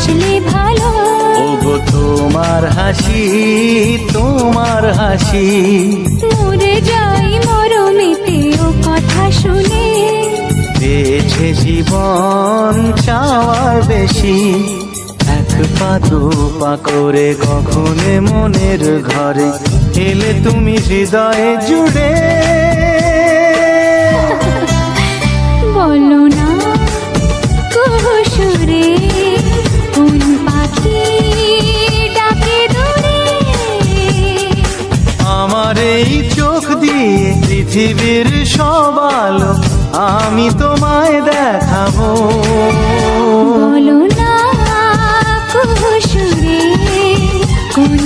হাসলে ভালো। ওগো তোমার হাসি, তোমার হাসি, মরে যাই মরমেতে ও কথা শুনে। পেয়েছে জীবন চাওয়ার বেশি, এক পা দু পা করে কখনে মনের ঘরে এলে তুমি হৃদয়ে জুড়ে। বলো না কুহুসুরে কোন পাখি ডাকে দূরে। আমার এই চোখ দিয়ে পৃথিবীর সব আলো আমি তোমায় দেখাবো। বলো না কুহুসুরে কোন